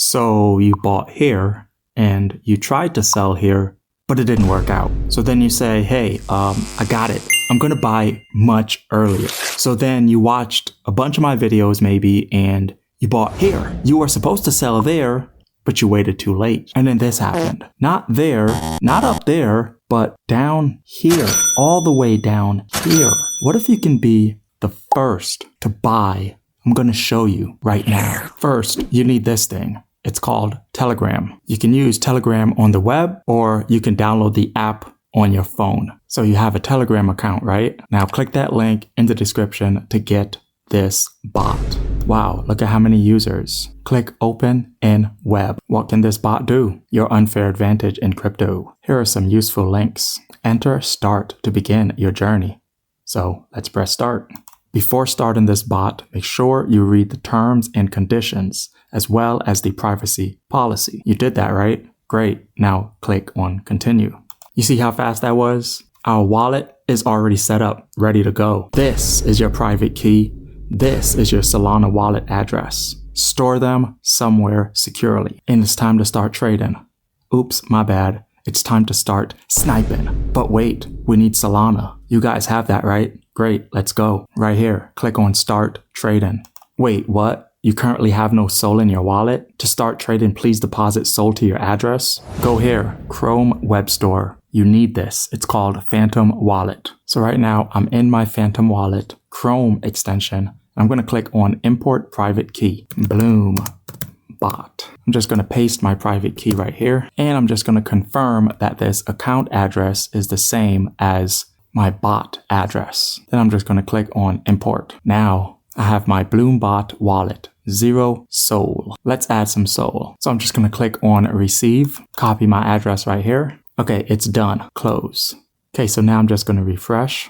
So you bought here and you tried to sell here, but it didn't work out. So then you say, hey, I got it. I'm going to buy much earlier. So then you watched a bunch of my videos maybe and you bought here. You were supposed to sell there, but you waited too late. And then this happened. Not there, not up there, but down here, all the way down here. What if you can be the first to buy? I'm going to show you right now. First, you need this thing. It's called Telegram. You can use Telegram on the web or you can download the app on your phone. So you have a Telegram account, right? Now click that link in the description to get this bot. Wow, look at how many users. Click open in web. What can this bot do? Your unfair advantage in crypto. Here are some useful links. Enter start to begin your journey. So let's press start. Before starting this bot, make sure you read the terms and conditions as well as the privacy policy. You did that, right? Great. Now click on continue. You see how fast that was? Our wallet is already set up, ready to go. This is your private key. This is your Solana wallet address. Store them somewhere securely. And it's time to start trading. Oops, my bad. It's time to start sniping. But wait, we need Solana. You guys have that, right? Great, let's go. Right here, click on start trading. Wait, what? You currently have no SOL in your wallet? To start trading, please deposit SOL to your address. Go here, Chrome Web Store. You need this. It's called Phantom Wallet. So right now, I'm in my Phantom Wallet Chrome extension. I'm going to click on import private key. Bloom bot. I'm just going to paste my private key right here. And I'm just going to confirm that this account address is the same as my bot address. Then I'm just going to click on import. Now I have my Bloom bot wallet, 0 SOL. Let's add some SOL. So I'm just going to click on receive, copy my address right here. Okay, it's done. Close. Okay, so now I'm just going to refresh.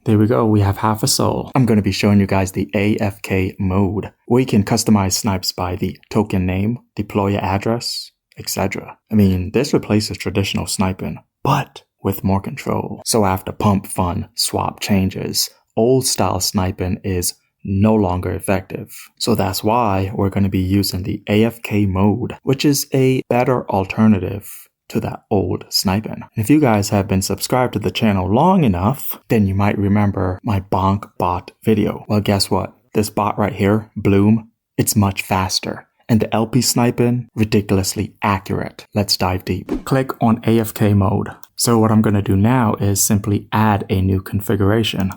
There we go. We have half a SOL. I'm going to be showing you guys the AFK mode, where you can customize snipes by the token name, deployer address, etc. I mean, this replaces traditional sniping, but with more control. So after pump fun swap changes, old style sniping is no longer effective. So that's why we're going to be using the AFK mode, which is a better alternative to that old sniping. If you guys have been subscribed to the channel long enough, then you might remember my bonk bot video. Well, guess what? This bot right here, Bloom, it's much faster. And the LP sniping, ridiculously accurate. Let's dive deep. Click on AFK mode. So what I'm going to do now is simply add a new configuration.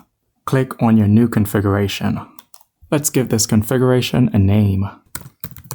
Click on your new configuration. Let's give this configuration a name.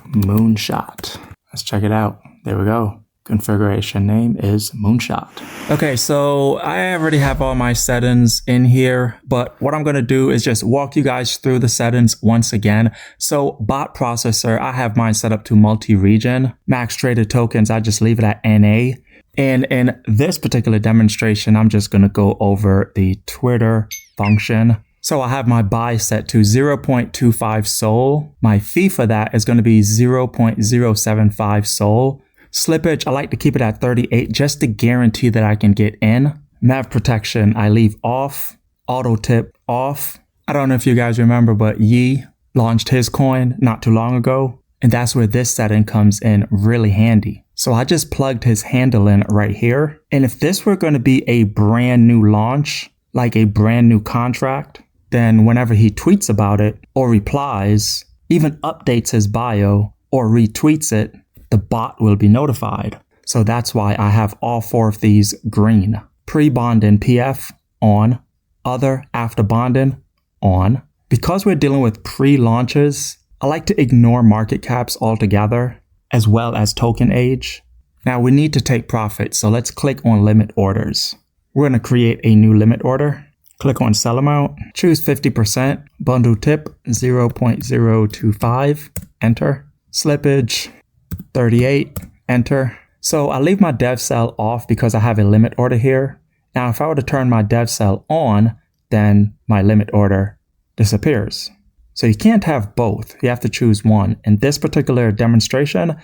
Moonshot. Let's check it out. There we go. Configuration name is Moonshot. Okay, so I already have all my settings in here, but what I'm going to do is just walk you guys through the settings once again. So bot processor, I have mine set up to multi-region. Max traded tokens, I just leave it at NA. And in this particular demonstration, I'm just going to go over the Twitter function. So I have my buy set to 0.25 SOL. My fee for that is going to be 0.075 SOL. Slippage, I like to keep it at 38 just to guarantee that I can get in. MEV protection, I leave off. Auto tip off. I don't know if you guys remember, but Yi launched his coin not too long ago. And that's where this setting comes in really handy. So I just plugged his handle in right here. And if this were going to be a brand new launch, like a brand new contract, then whenever he tweets about it or replies, even updates his bio or retweets it, the bot will be notified. So that's why I have all 4 of these green. Pre-bonding PF on, other after bonding on. Because we're dealing with pre-launches, I like to ignore market caps altogether, as well as token age. Now we need to take profit, so let's click on limit orders. We're going to create a new limit order. Click on sell amount, choose 50%, bundle tip 0.025, enter. Slippage 38, enter. So I leave my dev cell off because I have a limit order here. Now, if I were to turn my dev cell on, then my limit order disappears. So you can't have both. You have to choose one. In this particular demonstration,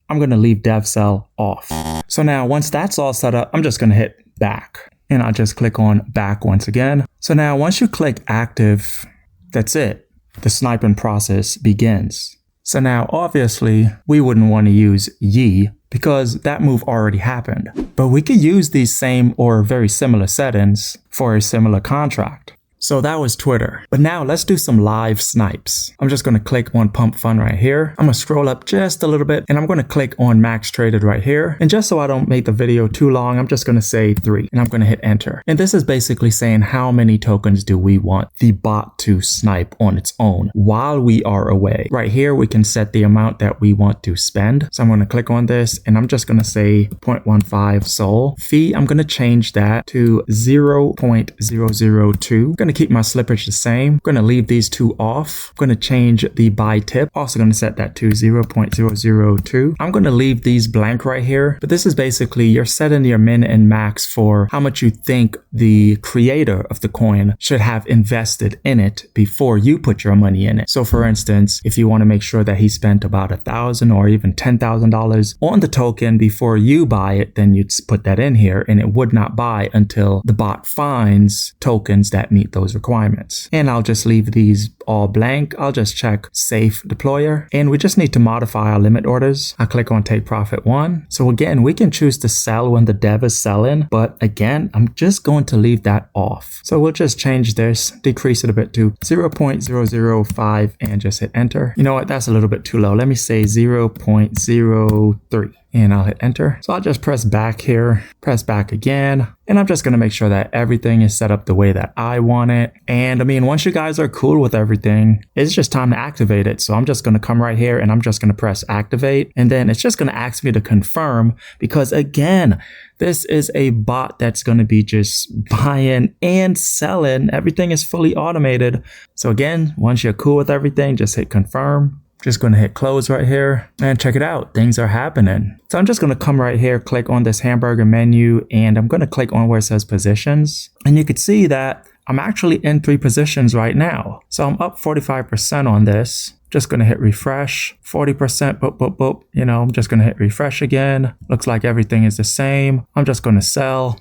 I'm going to leave dev cell off. So now once that's all set up, I'm just going to hit back. And I'll just click on back once again. So now once you click active, that's it. The sniping process begins. So now, obviously, we wouldn't want to use ye because that move already happened. But we could use these same or very similar settings for a similar contract. So that was Twitter. But now let's do some live snipes. I'm just going to click on pump fund right here. I'm going to scroll up just a little bit and I'm going to click on max traded right here. And just so I don't make the video too long, I'm just going to say 3 and I'm going to hit enter. And this is basically saying how many tokens do we want the bot to snipe on its own while we are away. Right here, we can set the amount that we want to spend. So I'm going to click on this and I'm just going to say 0.15 sol. Fee, I'm going to change that to 0.002. I'm going to keep my slippage the same. I'm going to leave these 2 off. I'm going to change the buy tip. Also going to set that to 0.002. I'm going to leave these blank right here. But this is basically you're setting your min and max for how much you think the creator of the coin should have invested in it before you put your money in it. So for instance, if you want to make sure that he spent about $1,000 or even $10,000 on the token before you buy it, then you'd put that in here and it would not buy until the bot finds tokens that meet those requirements. And I'll just leave these all blank. I'll just check safe deployer and we just need to modify our limit orders. I click on take profit 1. So again, we can choose to sell when the dev is selling, but again, I'm just going to leave that off. So we'll just change this, decrease it a bit to 0.005 and just hit enter. You know what? That's a little bit too low. Let me say 0.03. And I'll hit enter. So I'll just press back here, press back again. And I'm just going to make sure that everything is set up the way that I want it. And I mean, once you guys are cool with everything, it's just time to activate it. So I'm just going to come right here and I'm just going to press activate. And then it's just going to ask me to confirm because again, this is a bot that's going to be just buying and selling. Everything is fully automated. So again, once you're cool with everything, just hit confirm. Just going to hit close right here and check it out. Things are happening. So I'm just going to come right here, click on this hamburger menu, and I'm going to click on where it says positions. And you can see that I'm actually in 3 positions right now. So I'm up 45% on this. Just going to hit refresh, 40%, boop, boop, boop. You know, I'm just going to hit refresh again. Looks like everything is the same. I'm just going to sell,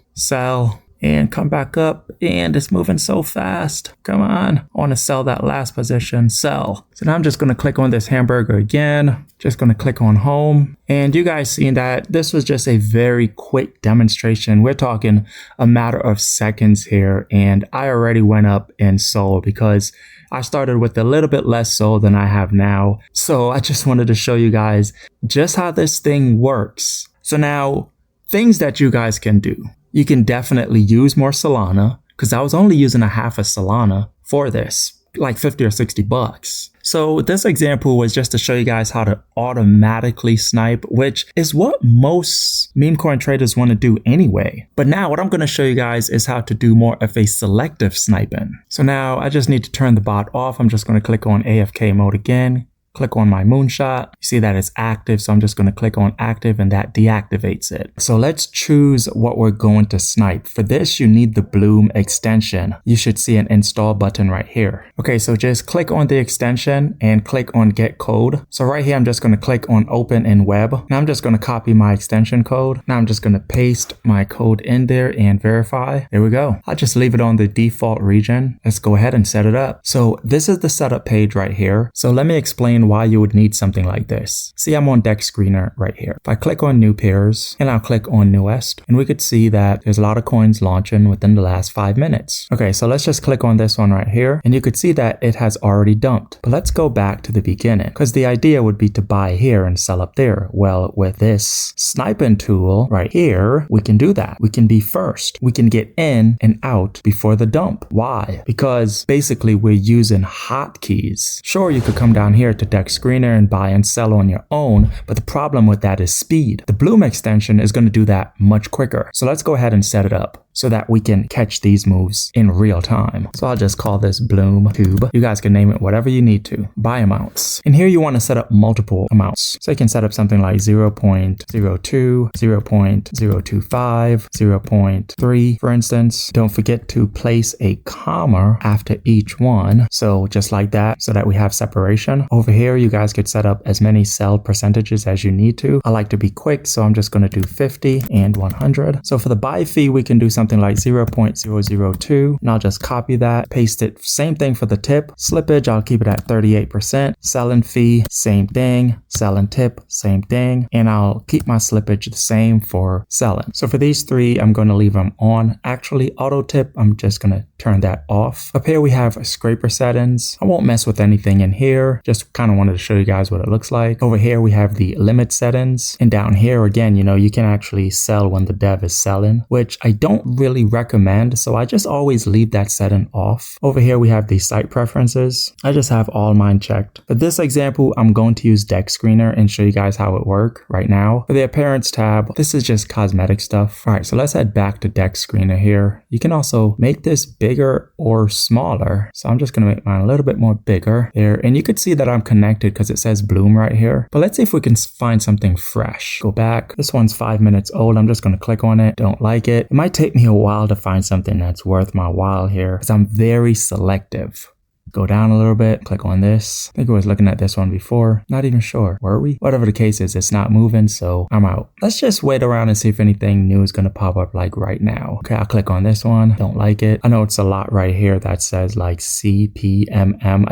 and come back up, and it's moving so fast. Come on. I want to sell that last position, sell. So now I'm just going to click on this hamburger again, just going to click on home. And you guys seen that this was just a very quick demonstration. We're talking a matter of seconds here, and I already went up and sold because I started with a little bit less sold than I have now. So I just wanted to show you guys just how this thing works. So now, things that you guys can do. You can definitely use more Solana because I was only using a half a Solana for this, like 50 or 60 bucks. So this example was just to show you guys how to automatically snipe, which is what most meme coin traders want to do anyway. But now what I'm going to show you guys is how to do more of a selective sniping. So now I just need to turn the bot off. I'm just going to click on AFK mode again. Click on my moonshot. You see that it's active, so I'm just going to click on active and that deactivates it. So let's choose what we're going to snipe. For this, you need the Bloom extension. You should see an install button right here. Okay, so just click on the extension and click on get code. So right here, I'm just going to click on open in web. Now I'm just going to copy my extension code. Now I'm just going to paste my code in there and verify. There we go. I'll just leave it on the default region. Let's go ahead and set it up. So this is the setup page right here. So let me explain why you would need something like this. See, I'm on deck screener right here. If I click on new pairs and I'll click on newest, and we could see that there's a lot of coins launching within the last 5 minutes. Okay, so let's just click on this one right here and you could see that it has already dumped. But let's go back to the beginning because the idea would be to buy here and sell up there. Well, with this sniping tool right here, we can do that. We can be first. We can get in and out before the dump. Why? Because basically we're using hotkeys. Sure, you could come down here to deck screener and buy and sell on your own, but the problem with that is speed. The Bloom extension is going to do that much quicker. So let's go ahead and set it up so that we can catch these moves in real time. So I'll just call this Bloom Tube. You guys can name it whatever you need to. Buy amounts. And here you want to set up multiple amounts. So you can set up something like 0.02, 0.025, 0.3, for instance. Don't forget to place a comma after each one. So just like that, so that we have separation. Over here, you guys could set up as many sell percentages as you need to. I like to be quick, so I'm just going to do 50 and 100. So for the buy fee, we can do something something like 0.002, and I'll just copy that, paste it. Same thing for the tip. Slippage, I'll keep it at 38%. Selling fee, same thing. Selling tip, same thing. And I'll keep my slippage the same for selling. So for these three, I'm going to leave them on. Actually, auto tip, I'm just going to turn that off. Up here, we have scraper settings. I won't mess with anything in here. Just kind of wanted to show you guys what it looks like. Over here, we have the limit settings. And down here, again, you know, you can actually sell when the dev is selling, which I don't really recommend. So I just always leave that setting off. Over here, we have the site preferences. I just have all mine checked. For this example, I'm going to use Deck Screener and show you guys how it works right now. For the appearance tab, this is just cosmetic stuff. All right, so let's head back to Deck Screener here. You can also make this bigger or smaller. So I'm just going to make mine a little bit more bigger there. And you could see that I'm connected because it says bloom right here. But let's see if we can find something fresh. Go back. This one's 5 minutes old. I'm just going to click on it. Don't like it. It might take me a while to find something that's worth my while here because I'm very selective. Go down a little bit, click on this. I think I was looking at this one before. Not even sure. Were we? Whatever the case is, it's not moving, so I'm out. Let's just wait around and see if anything new is going to pop up like right now. Okay, I'll click on this one. Don't like it. I know it's a lot right here that says like CPMM.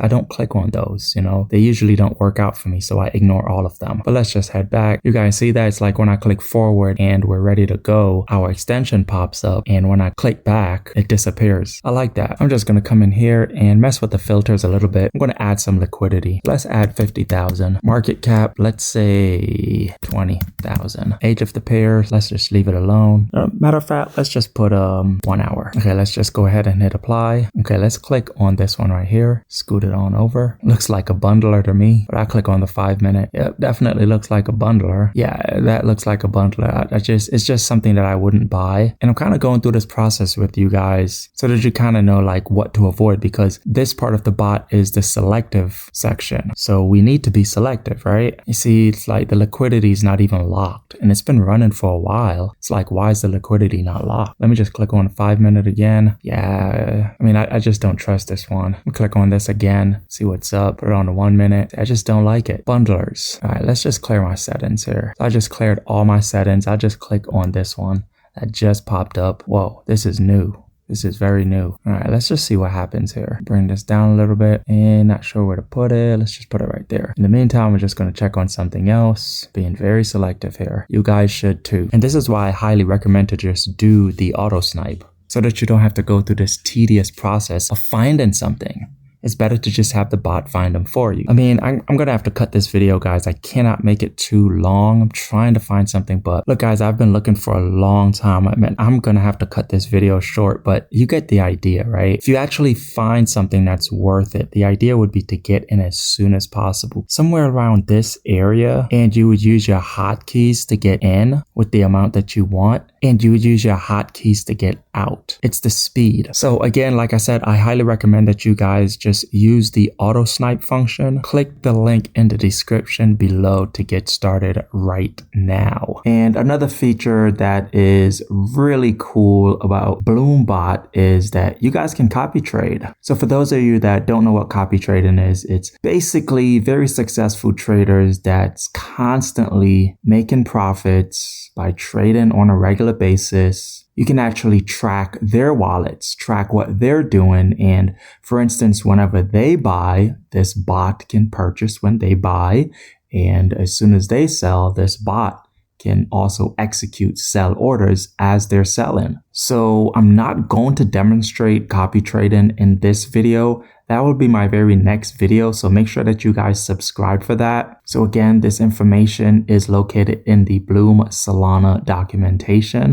I don't click on those, you know. They usually don't work out for me, so I ignore all of them. But let's just head back. You guys see that? It's like when I click forward and we're ready to go, our extension pops up, and when I click back, it disappears. I like that. I'm just going to come in here and mess with the filters a little bit. I'm going to add some liquidity. Let's add 50,000. Market cap, let's say 20,000. Age of the pair, let's just leave it alone. Matter of fact, let's just put 1 hour. Okay, let's just go ahead and hit apply. Okay, let's click on this one right here. Scoot it on over. Looks like a bundler to me, but I click on the 5 minute. Yeah, definitely looks like a bundler. Yeah, that looks like a bundler. It's just something that I wouldn't buy. And I'm kind of going through this process with you guys so that you kind of know like what to avoid, because this part of the bot is the selective section. So we need to be selective, right? You see, it's like the liquidity is not even locked and it's been running for a while. It's like, why is the liquidity not locked? Let me just click on 5 minute again. Yeah, I mean, I just don't trust this one. Click on this again, see what's up, put it on the 1 minute. I just don't like it. Bundlers. All right, let's just clear my settings here. So I just cleared all my settings. I just click on this one that just popped up. Whoa, this is new. This is very new. All right, let's just see what happens here. Bring this down a little bit and not sure where to put it. Let's just put it right there. In the meantime, we're just going to check on something else. Being very selective here. You guys should too. And this is why I highly recommend to just do the auto snipe so that you don't have to go through this tedious process of finding something. It's better to just have the bot find them for you. I mean, I'm going to have to cut this video, guys. I cannot make it too long. I'm trying to find something, but look, guys, I've been looking for a long time. I mean, I'm going to have to cut this video short, but you get the idea, right? If you actually find something that's worth it, the idea would be to get in as soon as possible, somewhere around this area, and you would use your hotkeys to get in with the amount that you want, and you would use your hotkeys to get out. It's the speed. So again, like I said, I highly recommend that you guys just use the auto snipe function. Click the link in the description below to get started right now. And another feature that is really cool about Bloombot is that you guys can copy trade. So for those of you that don't know what copy trading is, it's basically very successful traders that's constantly making profits by trading on a regular basis. You can actually track their wallets, track what they're doing. And for instance, whenever they buy, this bot can purchase when they buy. And as soon as they sell, this bot can also execute sell orders as they're selling. So I'm not going to demonstrate copy trading in this video. That will be my very next video. So make sure that you guys subscribe for that. So again, this information is located in the Bloom Solana documentation.